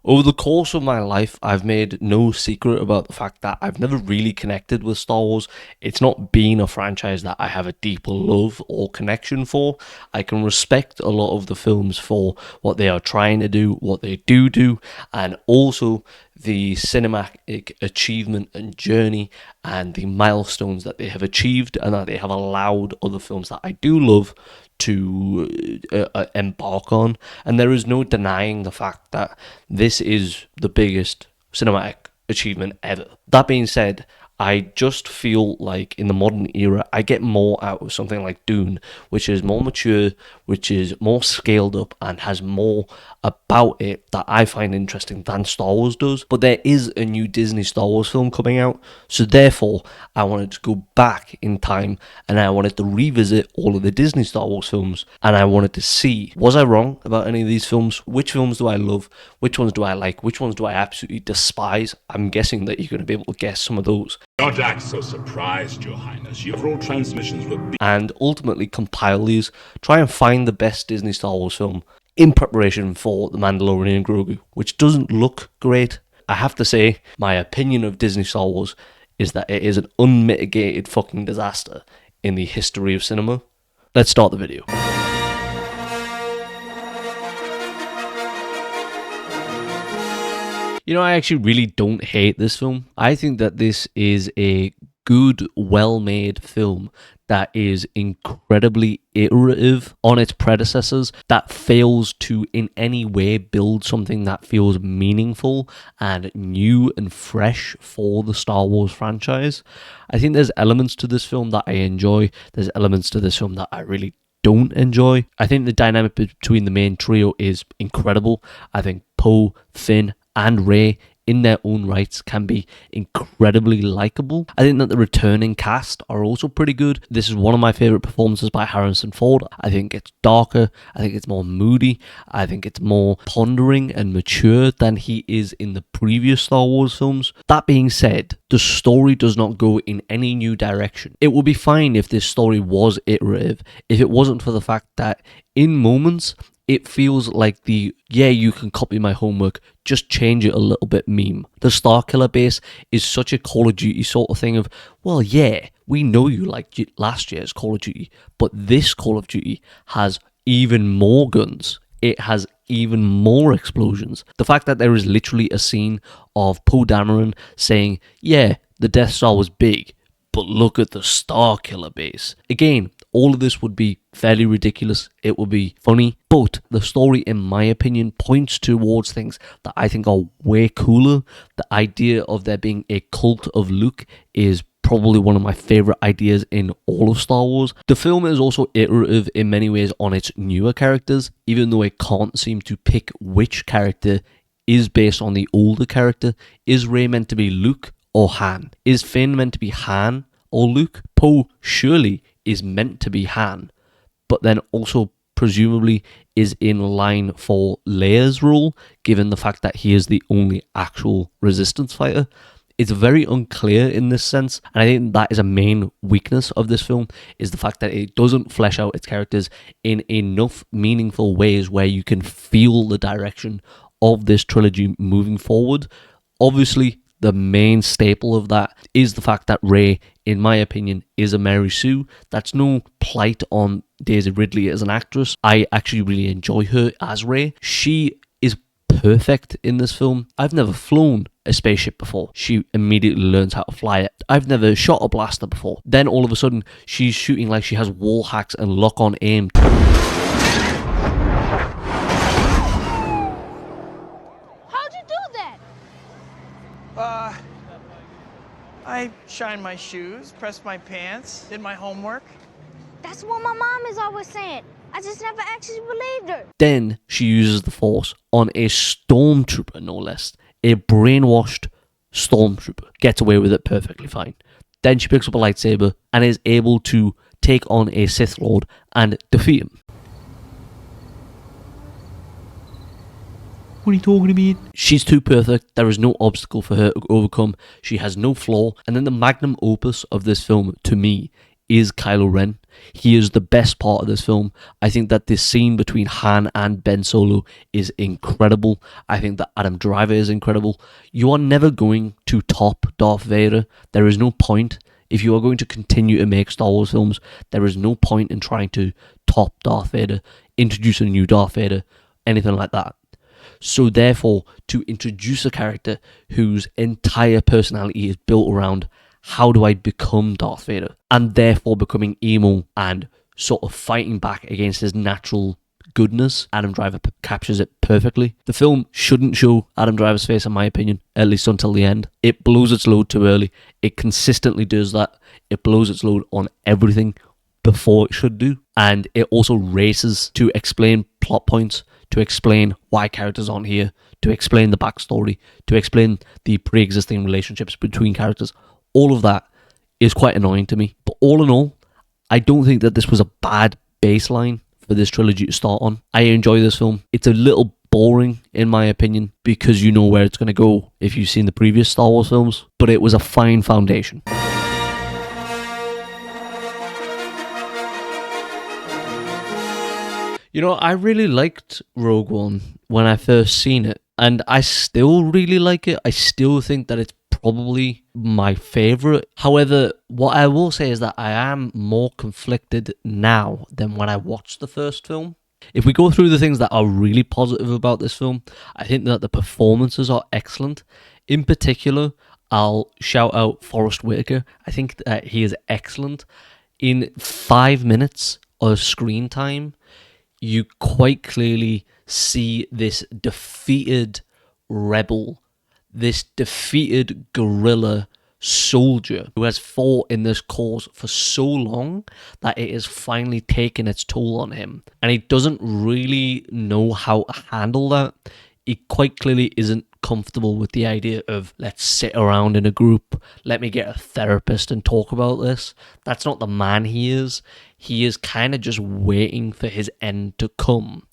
Over the course of my life, I've made no secret about the fact that I've never really connected with Star Wars. It's not been a franchise that I have a deep love or connection for. I can respect a lot of the films for what they are trying to do, what they do, and also the cinematic achievement and journey and the milestones that they have achieved and that they have allowed other films that I do love to embark on. And there is no denying the fact that this is the biggest cinematic achievement ever. That being said, I just feel like in the modern era, I get more out of something like Dune, which is more mature, which is more scaled up, and has more about it that I find interesting than Star Wars does. But there is a new Disney Star Wars film coming out, so therefore I wanted to go back in time and I wanted to revisit all of the Disney Star Wars films, and I wanted to see, was I wrong about any of these films? Which films do I love? Which ones do I like? Which ones do I absolutely despise? I'm guessing that you're going to be able to guess some of those. Don't act so surprised, Your Highness. Your transmissions were and ultimately compile these, try and find the best Disney Star Wars film in preparation for The Mandalorian and Grogu, which doesn't look great. I have to say, my opinion of Disney Star Wars is that it is an unmitigated fucking disaster in the history of cinema. Let's start the video. You know, I actually really don't hate this film. I think that this is a good, well-made film that is incredibly iterative on its predecessors, that fails to in any way build something that feels meaningful and new and fresh for the Star Wars franchise. I think there's elements to this film that I enjoy. There's elements to this film that I really don't enjoy. I think the dynamic between the main trio is incredible. I think Poe, Finn, and Rey in their own rights can be incredibly likable. I think that the returning cast are also pretty good. This is one of my favourite performances by Harrison Ford. I think it's darker, I think it's more moody, I think it's more pondering and mature than he is in the previous Star Wars films. That being said, the story does not go in any new direction. It would be fine if this story was iterative, if it wasn't for the fact that in moments it feels like the, yeah, you can copy my homework, just change it a little bit meme. The Starkiller base is such a Call of Duty sort of thing of, well, yeah, we know you liked last year's Call of Duty, but this Call of Duty has even more guns. It has even more explosions. The fact that there is literally a scene of Poe Dameron saying, yeah, the Death Star was big, but look at the Starkiller base. Again, all of this would be fairly ridiculous. It would be funny, but the story, in my opinion, points towards things that I think are way cooler. The idea of there being a cult of Luke is probably one of my favourite ideas in all of Star Wars. The film is also iterative in many ways on its newer characters, even though it can't seem to pick which character is based on the older character. Is Rey meant to be Luke or Han? Is Finn meant to be Han or Luke? Poe surely is meant to be Han, but then also presumably is in line for Leia's role, given the fact that he is the only actual resistance fighter. It's very unclear in this sense, and I think that is a main weakness of this film, is the fact that it doesn't flesh out its characters in enough meaningful ways where you can feel the direction of this trilogy moving forward. Obviously, the main staple of that is the fact that Rey, in my opinion, is a Mary Sue. That's no plight on Daisy Ridley as an actress. I actually really enjoy her as Rey. She is perfect in this film. I've never flown a spaceship before. She immediately learns how to fly it. I've never shot a blaster before. Then all of a sudden, she's shooting like she has wall hacks and lock-on aim. I shined my shoes, pressed my pants, did my homework. That's what my mom is always saying. I just never actually believed her. Then she uses the Force on a stormtrooper, no less. A brainwashed stormtrooper. Gets away with it perfectly fine. Then she picks up a lightsaber and is able to take on a Sith Lord and defeat him. What are you talking about? She's too perfect. There is no obstacle for her to overcome. She has no flaw. And then the magnum opus of this film, to me, is Kylo Ren. He is the best part of this film. I think that this scene between Han and Ben Solo is incredible. I think that Adam Driver is incredible. You are never going to top Darth Vader. There is no point. If you are going to continue to make Star Wars films, there is no point in trying to top Darth Vader, introduce a new Darth Vader, anything like that. So therefore, to introduce a character whose entire personality is built around how do I become Darth Vader, and therefore becoming emo and sort of fighting back against his natural goodness, Adam Driver captures it perfectly. The film shouldn't show Adam Driver's face, in my opinion, at least until the end. It blows its load too early. It consistently does that. It blows its load on everything before it should do. And it also races to explain plot points, to explain why characters aren't here, to explain the backstory, to explain the pre-existing relationships between characters. All of that is quite annoying to me. But all in all, I don't think that this was a bad baseline for this trilogy to start on. I enjoy this film. It's a little boring, in my opinion, because you know where it's going to go if you've seen the previous Star Wars films, but it was a fine foundation. You know, I really liked Rogue One when I first seen it, and I still really like it. I still think that it's probably my favourite. However, what I will say is that I am more conflicted now than when I watched the first film. If we go through the things that are really positive about this film, I think that the performances are excellent. In particular, I'll shout out Forrest Whitaker. I think that he is excellent. In 5 minutes of screen time, you quite clearly see this defeated rebel, this defeated guerrilla soldier who has fought in this cause for so long that it has finally taken its toll on him. And he doesn't really know how to handle that. He quite clearly isn't comfortable with the idea of, let's sit around in a group, let me get a therapist and talk about this. That's not the man he is. He is kind of just waiting for his end to come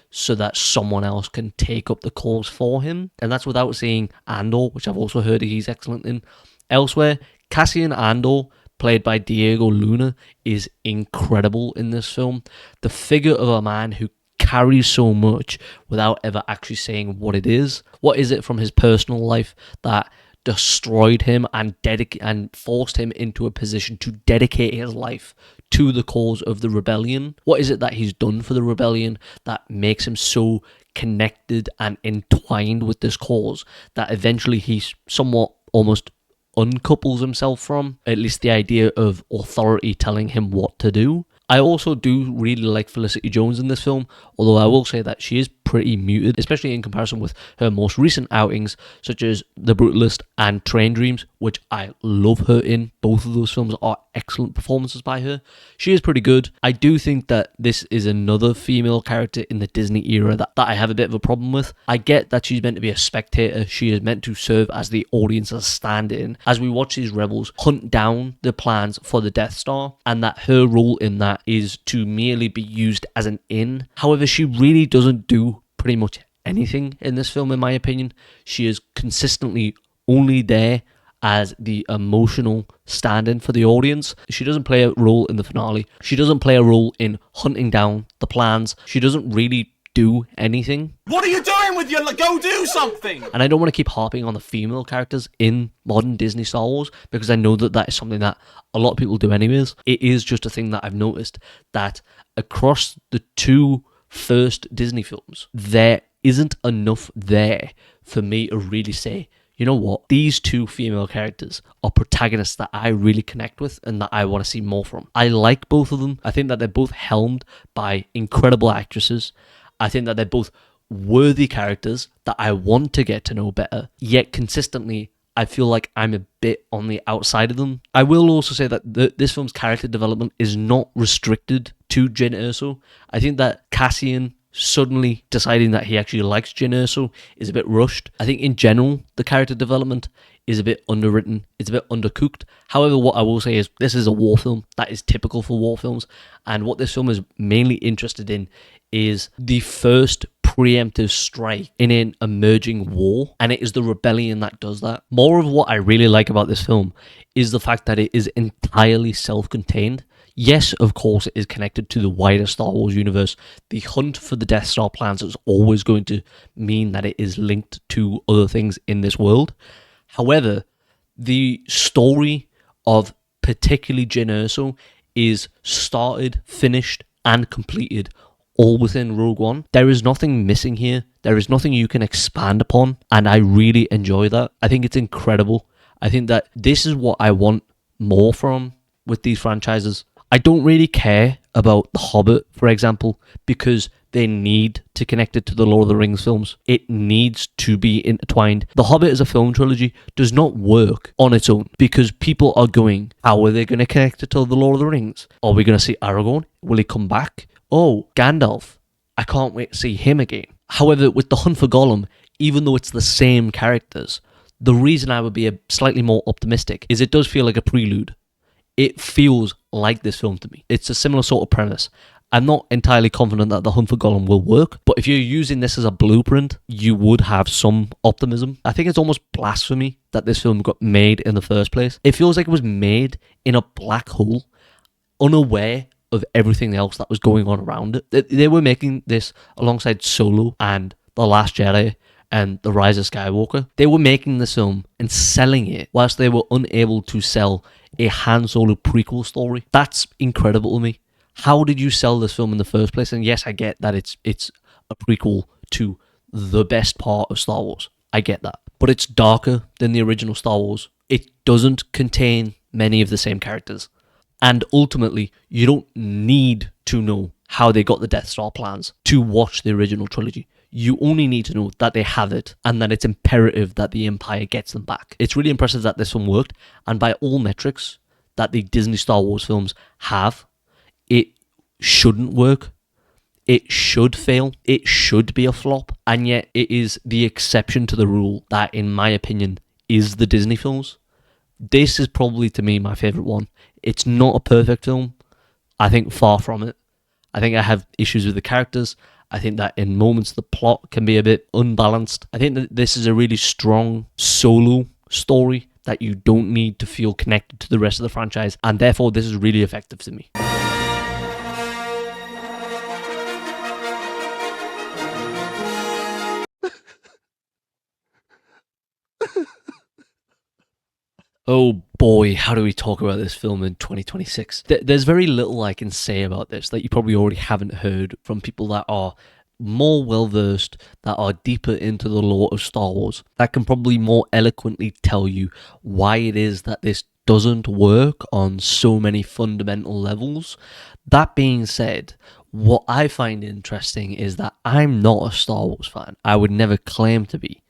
so that someone else can take up the cause for him. And that's without seeing Andor, which I've also heard he's excellent in. Elsewhere, Cassian Andor, played by Diego Luna, is incredible in this film. The figure of a man who carries so much without ever actually saying what it is. What is it from his personal life that destroyed him and forced him into a position to dedicate his life to the cause of the rebellion? What is it that he's done for the rebellion that makes him so connected and entwined with this cause that eventually he somewhat almost uncouples himself from, at least the idea of authority telling him what to do? I also do really like Felicity Jones in this film, although I will say that she is pretty muted, especially in comparison with her most recent outings, such as The Brutalist and Train Dreams, which I love her in. Both of those films are excellent performances by her. She is pretty good. I do think that this is another female character in the Disney era that I have a bit of a problem with. I get that she's meant to be a spectator. She is meant to serve as the audience's stand-in as we watch these rebels hunt down the plans for the Death Star, and that her role in that is to merely be used as an in. However, she really doesn't do pretty much anything in this film, in my opinion. She is consistently only there as the emotional stand-in for the audience. She doesn't play a role in the finale. She doesn't play a role in hunting down the plans. She doesn't really do anything. What are you doing with your... Go do something! And I don't want to keep harping on the female characters in modern Disney Star Wars, because I know that that is something that a lot of people do anyways. It is just a thing that I've noticed, that across the two first Disney films, there isn't enough there for me to really say, you know what, these two female characters are protagonists that I really connect with and that I want to see more from. I like both of them. I think that they're both helmed by incredible actresses. I think that they're both worthy characters that I want to get to know better, yet consistently I feel like I'm a bit on the outside of them. I will also say that this film's character development is not restricted to Jyn Erso. I think that Cassian suddenly deciding that he actually likes Jyn Erso is a bit rushed. I think in general, the character development is a bit underwritten. It's a bit undercooked. However, what I will say is this is a war film. That is typical for war films. And what this film is mainly interested in is the first preemptive strike in an emerging war, and it is the rebellion that does that. More of what I really like about this film is the fact that it is entirely self-contained. Yes, of course, it is connected to the wider Star Wars universe. The hunt for the Death Star plans is always going to mean that it is linked to other things in this world. However, the story of particularly Jyn Erso is started, finished, and completed all within Rogue One. There is nothing missing here. There is nothing you can expand upon, and I really enjoy that. I think it's incredible. I think that this is what I want more from with these franchises. I don't really care about The Hobbit, for example, because they need to connect it to the Lord of the Rings films. It needs to be intertwined. The Hobbit as a film trilogy does not work on its own because people are going, how are they going to connect it to the Lord of the Rings? Are we going to see Aragorn? Will he come back? Oh, Gandalf. I can't wait to see him again. However, with The Hunt for Gollum, even though it's the same characters, the reason I would be slightly more optimistic is it does feel like a prelude. It feels like this film to me. It's a similar sort of premise. I'm not entirely confident that The Hunt for Gollum will work, but if you're using this as a blueprint, you would have some optimism. I think it's almost blasphemy that this film got made in the first place. It feels like it was made in a black hole, unaware of everything else that was going on around it. They were making this alongside Solo and The Last Jedi and The Rise of Skywalker. They were making this film and selling it whilst they were unable to sell a Han Solo prequel story. That's incredible to me. How did you sell this film in the first place? And yes, I get that it's a prequel to the best part of Star Wars. I get that. But it's darker than the original Star Wars. It doesn't contain many of the same characters. And ultimately, you don't need to know how they got the Death Star plans to watch the original trilogy. You only need to know that they have it and that it's imperative that the Empire gets them back. It's really impressive that this one worked, and by all metrics that the Disney Star Wars films have, it shouldn't work. It should fail. It should be a flop. And yet it is the exception to the rule that, in my opinion, is the Disney films. This is probably, to me, my favourite one. It's not a perfect film. I think far from it. I think I have issues with the characters. I think that in moments the plot can be a bit unbalanced. I think that this is a really strong solo story that you don't need to feel connected to the rest of the franchise, and therefore this is really effective to me. Oh boy, how do we talk about this film in 2026? There's very little I can say about this that you probably already haven't heard from people that are more well-versed, that are deeper into the lore of Star Wars, that can probably more eloquently tell you why it is that this doesn't work on so many fundamental levels. That being said, what I find interesting is that I'm not a Star Wars fan. I would never claim to be.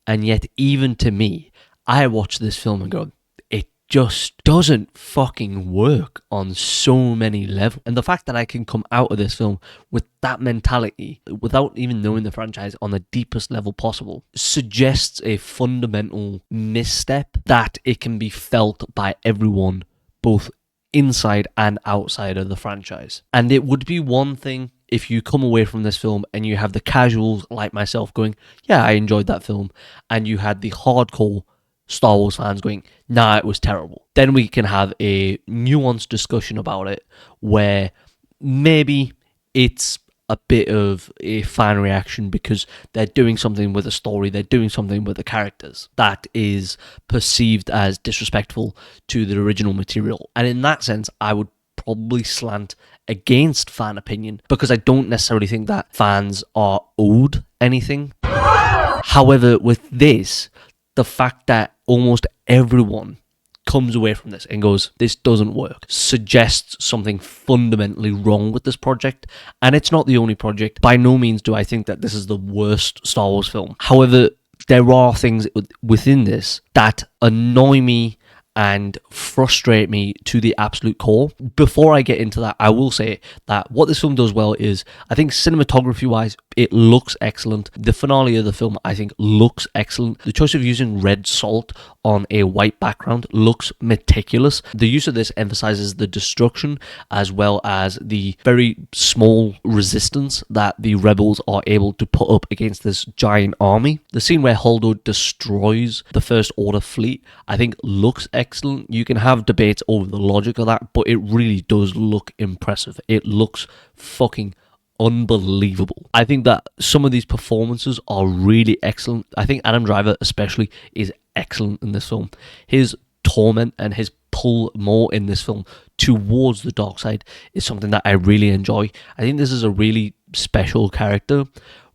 And yet, even to me, I watch this film and go, it just doesn't fucking work on so many levels. And the fact that I can come out of this film with that mentality, without even knowing the franchise on the deepest level possible, suggests a fundamental misstep that it can be felt by everyone, both inside and outside of the franchise. And it would be one thing if you come away from this film and you have the casuals like myself going, yeah, I enjoyed that film, and you had the hardcore Star Wars fans going, nah, it was terrible. Then we can have a nuanced discussion about it where maybe it's a bit of a fan reaction because they're doing something with the story, they're doing something with the characters that is perceived as disrespectful to the original material. And in that sense, I would probably slant against fan opinion because I don't necessarily think that fans are owed anything. However, with this, the fact that almost everyone comes away from this and goes, this doesn't work, suggests something fundamentally wrong with this project. And it's not the only project. By no means do I think that this is the worst Star Wars film. However, there are things within this that annoy me and frustrate me to the absolute core. Before I get into that, I will say that what this film does well is, I think cinematography-wise, it looks excellent. The finale of the film, I think, looks excellent. The choice of using red salt on a white background looks meticulous. The use of this emphasizes the destruction as well as the very small resistance that the rebels are able to put up against this giant army. The scene where Holdo destroys the First Order fleet, I think, looks excellent. excellent. You can have debates over the logic of that, but it really does look impressive. It looks fucking unbelievable. I think that some of these performances are really excellent. I think Adam Driver especially is excellent in this film. His torment and his pull more in this film towards the dark side is something that I really enjoy. I think this is a really special character.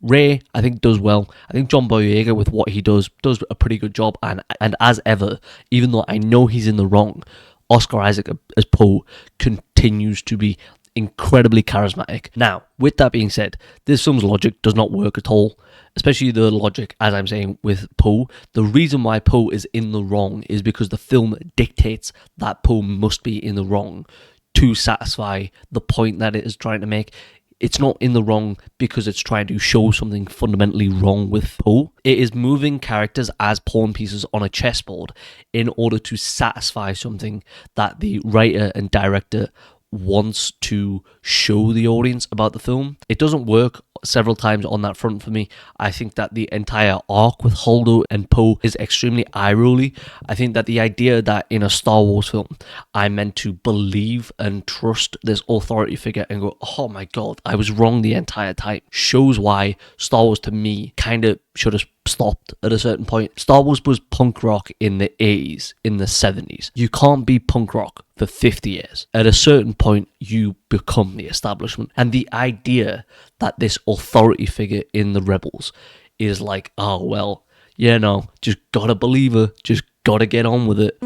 Ray, I think, does well. I think John Boyega, with what he does a pretty good job. And as ever, even though I know he's in the wrong, Oscar Isaac as Poe continues to be incredibly charismatic. Now, with that being said, this film's logic does not work at all, especially the logic, as I'm saying, with Poe. The reason why Poe is in the wrong is because the film dictates that Poe must be in the wrong to satisfy the point that it is trying to make. It's not in the wrong because it's trying to show something fundamentally wrong with Poe. It is moving characters as pawn pieces on a chessboard in order to satisfy something that the writer and director wants to show the audience about the film. It doesn't work several times on that front for me. I think that the entire arc with Holdo and Poe is extremely eye-rolly. I think that the idea that in a Star Wars film I'm meant to believe and trust this authority figure and go, oh my god, I was wrong the entire time, shows why Star Wars to me kind of should have stopped at a certain point. Star Wars was punk rock in the 80s, in the 70s. You can't be punk rock for 50 years. At a certain point, you become the establishment. And the idea that this authority figure in the Rebels is like, oh, well, yeah, no, just gotta believe her, just gotta get on with it.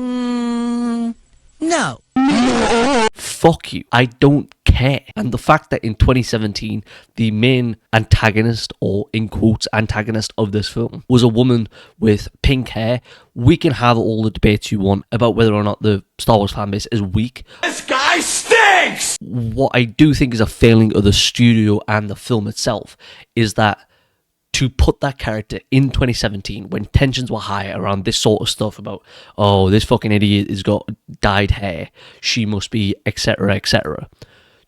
No. Fuck you. I don't care. And the fact that in 2017, the main antagonist, or in quotes, antagonist of this film was a woman with pink hair, we can have all the debates you want about whether or not the Star Wars fanbase is weak. This guy stinks! What I do think is a failing of the studio and the film itself is that to put that character in 2017 when tensions were high around this sort of stuff about, oh, this fucking idiot has got dyed hair, she must be, etc., etc.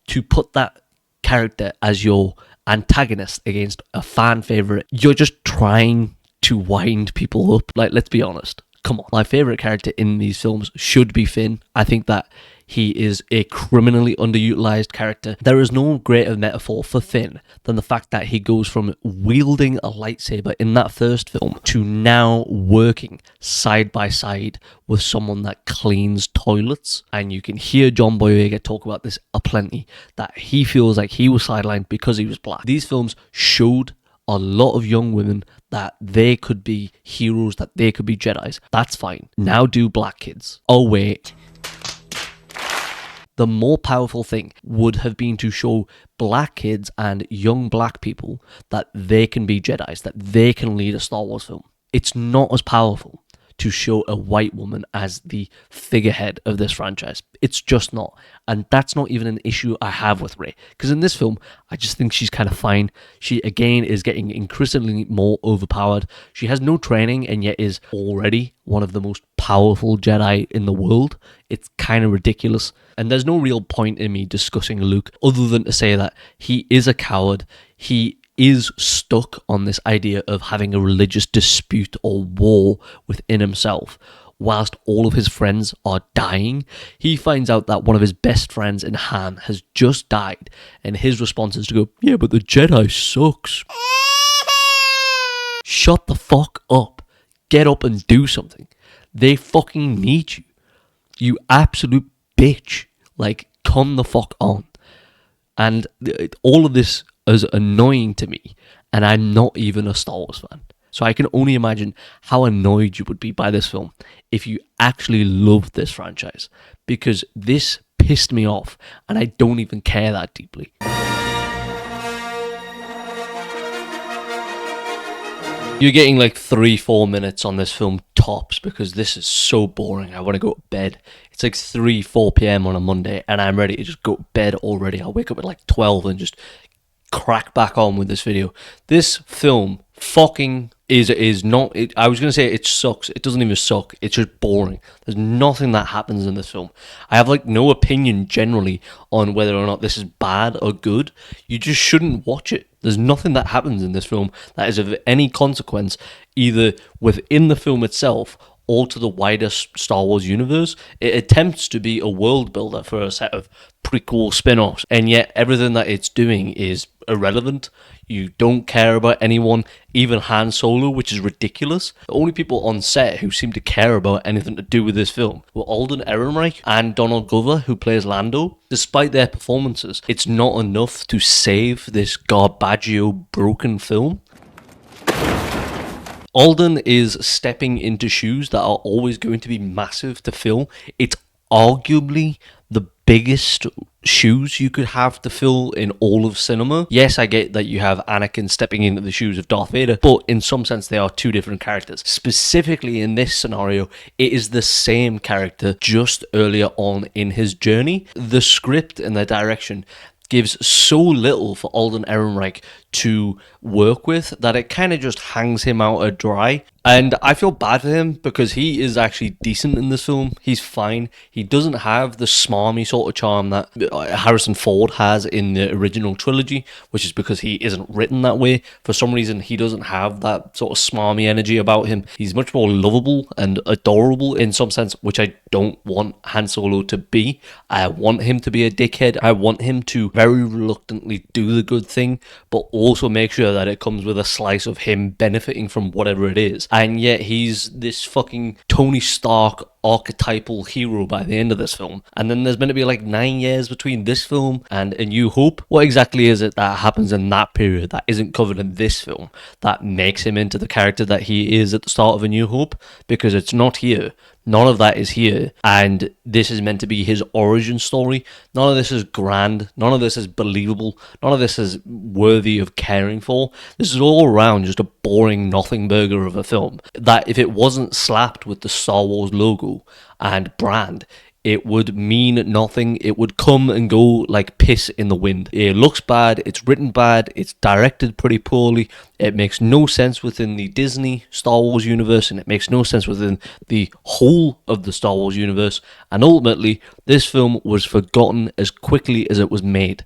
To put that character as your antagonist against a fan favorite, you're just trying to wind people up. Like, let's be honest. Come on. My favorite character in these films should be Finn. I think that he is a criminally underutilized character. There is no greater metaphor for Finn than the fact that he goes from wielding a lightsaber in that first film to now working side by side with someone that cleans toilets. And you can hear John Boyega talk about this aplenty, that he feels like he was sidelined because he was black. These films showed a lot of young women that they could be heroes, that they could be Jedis. That's fine. Now do black kids. Oh wait. The more powerful thing would have been to show black kids and young black people that they can be Jedis, that they can lead a Star Wars film. It's not as powerful to show a white woman as the figurehead of this franchise. It's just not. And that's not even an issue I have with Rey. Because in this film, I just think she's kind of fine. She, again, is getting increasingly more overpowered. She has no training and yet is already one of the most powerful Jedi in the world. It's kind of ridiculous. And there's no real point in me discussing Luke other than to say that he is a coward. He is stuck on this idea of having a religious dispute or war within himself. Whilst all of his friends are dying, he finds out that one of his best friends in Han has just died, and his response is to go, yeah, but the Jedi sucks. Shut the fuck up. Get up and do something. They fucking need you. You absolute bitch. Like, come the fuck on. And all of this is annoying to me, and I'm not even a Star Wars fan. So I can only imagine how annoyed you would be by this film if you actually loved this franchise, because this pissed me off, and I don't even care that deeply. You're getting like 3-4 minutes on this film tops, because this is so boring. I want to go to bed. It's like 3-4 p.m. on a Monday, and I'm ready to just go to bed already. I'll wake up at like 12 and just crack back on with this video. This film fucking is not... I was going to say it sucks. It doesn't even suck. It's just boring. There's nothing that happens in this film. I have like no opinion generally on whether or not this is bad or good. You just shouldn't watch it. There's nothing that happens in this film that is of any consequence, either within the film itself or to the wider Star Wars universe. It attempts to be a world builder for a set of prequel spin-offs, and yet everything that it's doing is irrelevant. You don't care about anyone, even Han Solo, which is ridiculous. The only people on set who seem to care about anything to do with this film were Alden Ehrenreich and Donald Glover, who plays Lando. Despite their performances, it's not enough to save this garbaggio broken film. Alden is stepping into shoes that are always going to be massive to fill. It's arguably the biggest shoes you could have to fill in all of cinema. Yes, I get that you have Anakin stepping into the shoes of Darth Vader, but in some sense they are two different characters. Specifically in this scenario, it is the same character just earlier on in his journey. The script and the direction gives so little for Alden Ehrenreich to work with that it kind of just hangs him out to dry. And I feel bad for him because he is actually decent in this film. He's fine. He doesn't have the smarmy sort of charm that Harrison Ford has in the original trilogy, which is because he isn't written that way. For some reason, he doesn't have that sort of smarmy energy about him. He's much more lovable and adorable in some sense, which I don't want Han Solo to be. I want him to be a dickhead. I want him to very reluctantly do the good thing, but also make sure that it comes with a slice of him benefiting from whatever it is. And yet he's this fucking Tony Stark archetypal hero by the end of this film. And then there's meant to be like 9 years between this film and A New Hope. What exactly is it that happens in that period that isn't covered in this film that makes him into the character that he is at the start of A New Hope? Because it's not here. None of that is here, and this is meant to be his origin story. None of this is grand, none of this is believable, none of this is worthy of caring for. This is all around just a boring nothing burger of a film that, if it wasn't slapped with the Star Wars logo and brand, it would mean nothing. It would come and go like piss in the wind. It looks bad, it's written bad, it's directed pretty poorly, it makes no sense within the Disney Star Wars universe, and it makes no sense within the whole of the Star Wars universe, and ultimately, this film was forgotten as quickly as it was made.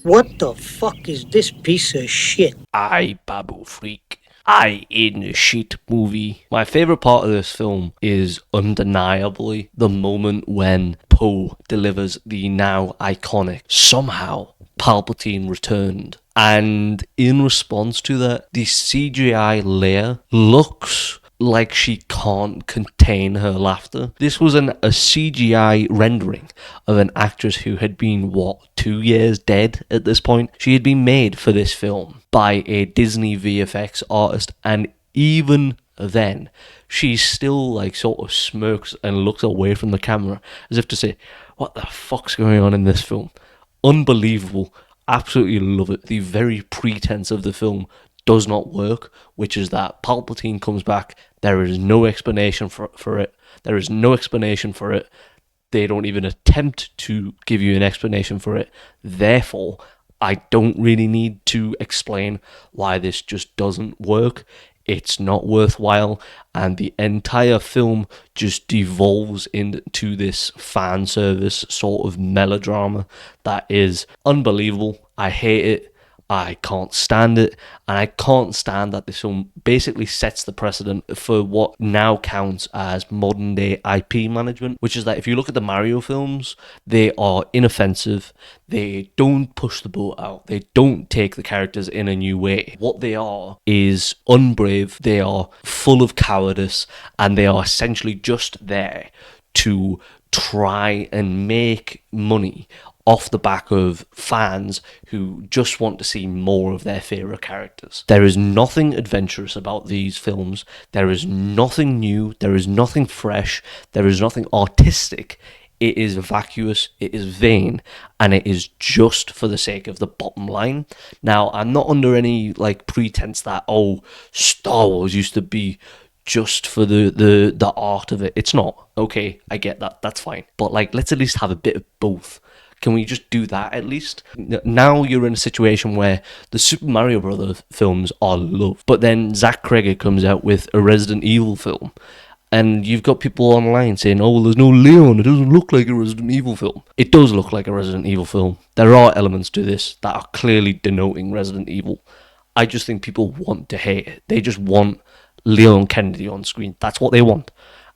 What the fuck is this piece of shit? Aye, Babu Freak. I in a shit movie. My favourite part of this film is undeniably the moment when Poe delivers the now iconic "Somehow Palpatine returned." And in response to that, the CGI Leia looks like she can't contain her laughter. This was a CGI rendering of an actress who had been, 2 years dead at this point? She had been made for this film by a Disney VFX artist, and even then, she still sort of smirks and looks away from the camera as if to say, what the fuck's going on in this film? Unbelievable. Absolutely love it. The very pretense of the film does not work, which is that Palpatine comes back. There is no explanation for it. There is no explanation for it. They don't even attempt to give you an explanation for it. Therefore, I don't really need to explain why this just doesn't work. It's not worthwhile, and the entire film just devolves into this fan service sort of melodrama that is unbelievable. I hate it. I can't stand it, and I can't stand that this film basically sets the precedent for what now counts as modern day IP management, which is that if you look at the Mario films, they are inoffensive, they don't push the boat out, they don't take the characters in a new way. What they are is unbrave, they are full of cowardice, and they are essentially just there to try and make money off the back of fans who just want to see more of their favourite characters. There is nothing adventurous about these films. There is nothing new. There is nothing fresh. There is nothing artistic. It is vacuous, it is vain, and it is just for the sake of the bottom line. Now, I'm not under any pretense that, Star Wars used to be just for the art of it. It's not. Okay, I get that. That's fine. But let's at least have a bit of both. Can we just do that at least? Now you're in a situation where the Super Mario Brothers films are loved, but then Zack Cregger comes out with a Resident Evil film, and you've got people online saying, there's no Leon, it doesn't look like a Resident Evil film. It does look like a Resident Evil film. There are elements to this that are clearly denoting Resident Evil. I just think people want to hate it. They just want Leon Kennedy on screen. That's what they want.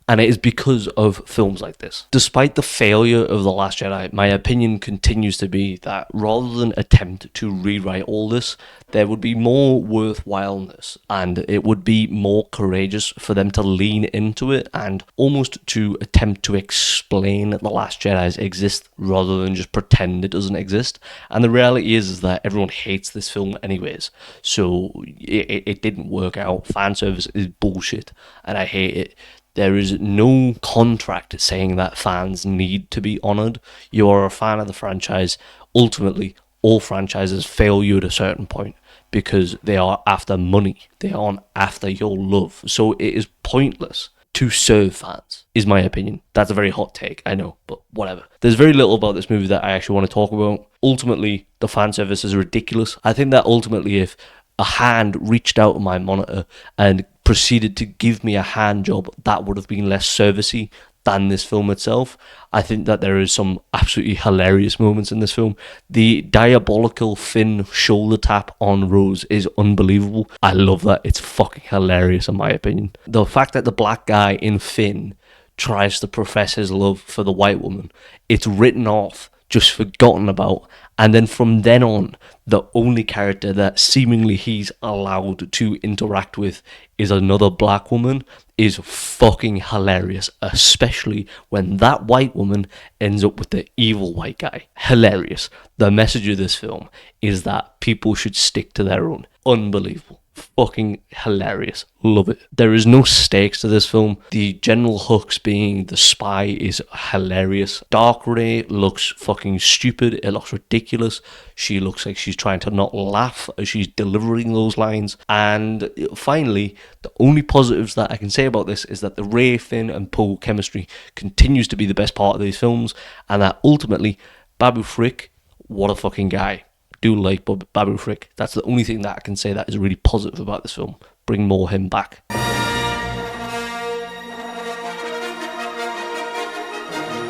And it is because of films like this. Despite the failure of The Last Jedi, my opinion continues to be that rather than attempt to rewrite all this, there would be more worthwhileness and it would be more courageous for them to lean into it and almost to attempt to explain that The Last Jedi exists rather than just pretend it doesn't exist. And the reality is that everyone hates this film anyways, so it didn't work out. Fan service is bullshit and I hate it. There is no contract saying that fans need to be honoured. You are a fan of the franchise. Ultimately, all franchises fail you at a certain point because they are after money. They aren't after your love. So it is pointless to serve fans, is my opinion. That's a very hot take, I know, but whatever. There's very little about this movie that I actually want to talk about. Ultimately, the fan service is ridiculous. I think that ultimately if a hand reached out on my monitor and proceeded to give me a hand job, that would have been less servicey than this film itself. I think that there is some absolutely hilarious moments in this film. The diabolical Finn shoulder tap on Rose is unbelievable. I love that. It's fucking hilarious in my opinion. The fact that the black guy in Finn tries to profess his love for the white woman, it's written off, just forgotten about, and then from then on, the only character that seemingly he's allowed to interact with is another black woman, is fucking hilarious, especially when that white woman ends up with the evil white guy. Hilarious. The message of this film is that people should stick to their own. Unbelievable. Fucking hilarious. Love it. There is no stakes to this film. The General Hux being the spy is hilarious. Dark Ray looks fucking stupid. It looks ridiculous. She looks like she's trying to not laugh as she's delivering those lines. And finally, the only positives that I can say about this is that the Ray, Finn and Poe chemistry continues to be the best part of these films, and that ultimately Babu Frick, what a fucking guy. Do like Babu Frick. That's the only thing that I can say that is really positive about this film. Bring more him back.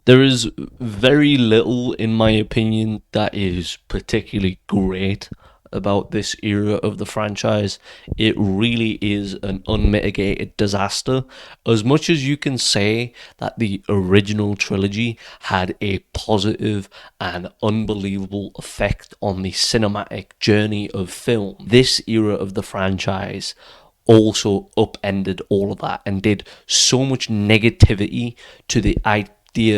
There is very little, in my opinion, that is particularly great about this era of the franchise. It really is an unmitigated disaster. As much as you can say that the original trilogy had a positive and unbelievable effect on the cinematic journey of film, this era of the franchise also upended all of that and did so much negativity to the idea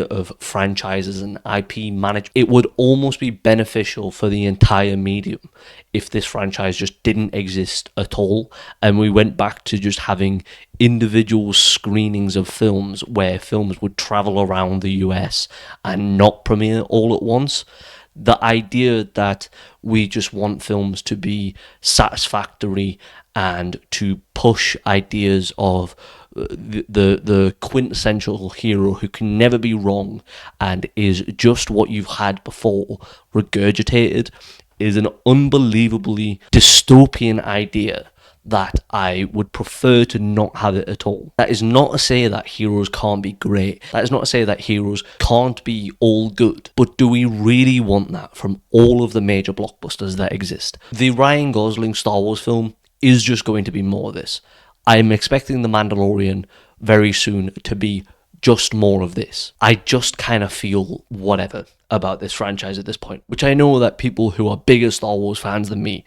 of franchises and IP management. It would almost be beneficial for the entire medium if this franchise just didn't exist at all and we went back to just having individual screenings of films where films would travel around the US and not premiere all at once. The idea that we just want films to be satisfactory and to push ideas of the quintessential hero who can never be wrong and is just what you've had before regurgitated is an unbelievably dystopian idea that I would prefer to not have it at all. That is not to say that heroes can't be great. That is not to say that heroes can't be all good. But do we really want that from all of the major blockbusters that exist? The Ryan Gosling Star Wars film is just going to be more of this. I'm expecting The Mandalorian very soon to be just more of this. I just kind of feel whatever about this franchise at this point, which I know that people who are bigger Star Wars fans than me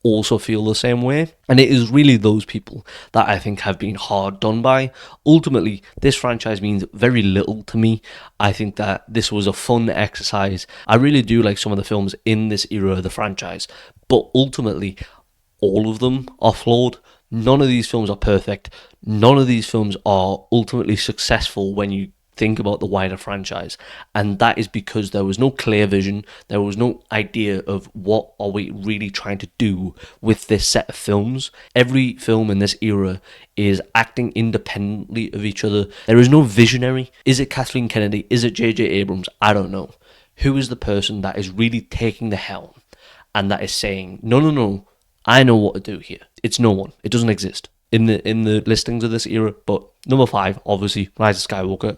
also feel the same way. And it is really those people that I think have been hard done by. Ultimately, this franchise means very little to me. I think that this was a fun exercise. I really do like some of the films in this era of the franchise, but ultimately, all of them are flawed. None of these films are perfect. None of these films are ultimately successful when you think about the wider franchise. And that is because there was no clear vision. There was no idea of what are we really trying to do with this set of films. Every film in this era is acting independently of each other. There is no visionary. Is it Kathleen Kennedy? Is it J.J. Abrams? I don't know. Who is the person that is really taking the helm and that is saying, no, I know what to do here? It's no one. It doesn't exist in the listings of this era. But number 5, obviously, Rise of Skywalker,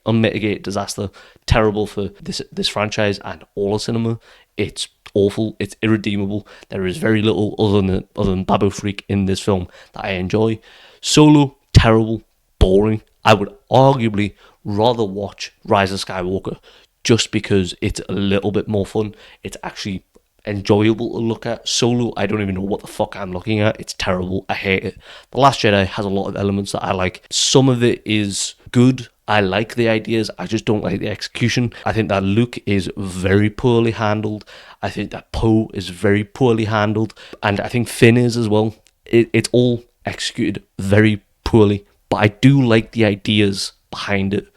unmitigated disaster, terrible for this franchise and all of cinema. It's awful. It's irredeemable. There is very little other than Babu Freak in this film that I enjoy. Solo, terrible, boring. I would arguably rather watch Rise of Skywalker just because it's a little bit more fun. It's actually enjoyable to look at. Solo, I don't even know what the fuck I'm looking at. It's terrible. I hate it. The Last Jedi has a lot of elements that I like. Some of it is good. I like the ideas. I just don't like the execution. I think that Luke is very poorly handled. I think that Poe is very poorly handled. And I think Finn is as well. It's all executed very poorly. But I do like the ideas behind it.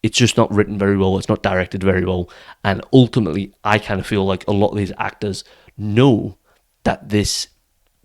It's just not written very well. It's not directed very well. And ultimately, I kind of feel like a lot of these actors know that this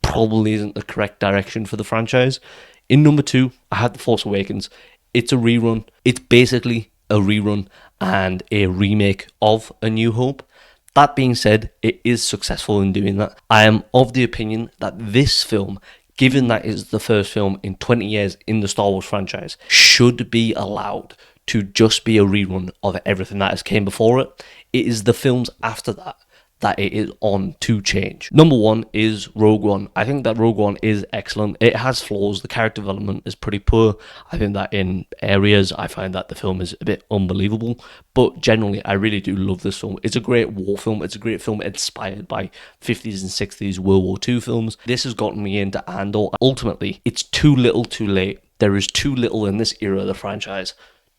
probably isn't the correct direction for the franchise. In number 2, I had The Force Awakens. It's a rerun. It's basically a rerun and a remake of A New Hope. That being said, it is successful in doing that. I am of the opinion that this film, given that it's the first film in 20 years in the Star Wars franchise, should be allowed to just be a rerun of everything that has came before it. It is the films after that it is on to change. Number 1 is Rogue One. I think that Rogue One is excellent. It has flaws. The character development is pretty poor. I think that in areas I find that the film is a bit unbelievable, but generally I really do love this film. It's a great war film. It's a great film inspired by 50s and 60s World War II films. This has gotten me into Andor. Ultimately, it's too little too late. There is too little in this era of the franchise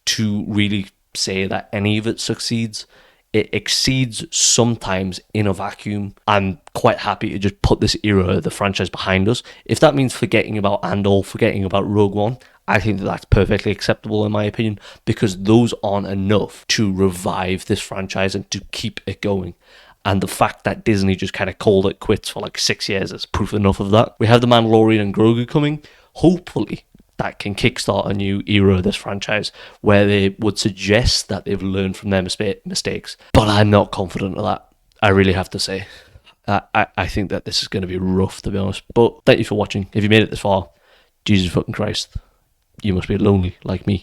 to really say that any of it succeeds. It exceeds sometimes in a vacuum. I'm quite happy to just put this era of the franchise behind us. If that means forgetting about Andor, forgetting about Rogue One, I think that that's perfectly acceptable in my opinion, because those aren't enough to revive this franchise and to keep it going. And the fact that Disney just kind of called it quits for like 6 years is proof enough of that. We have The Mandalorian and Grogu coming. Hopefully that can kickstart a new era of this franchise where they would suggest that they've learned from their mistakes. But I'm not confident of that, I really have to say. I think that this is going to be rough, to be honest. But thank you for watching. If you made it this far, Jesus fucking Christ, you must be lonely like me.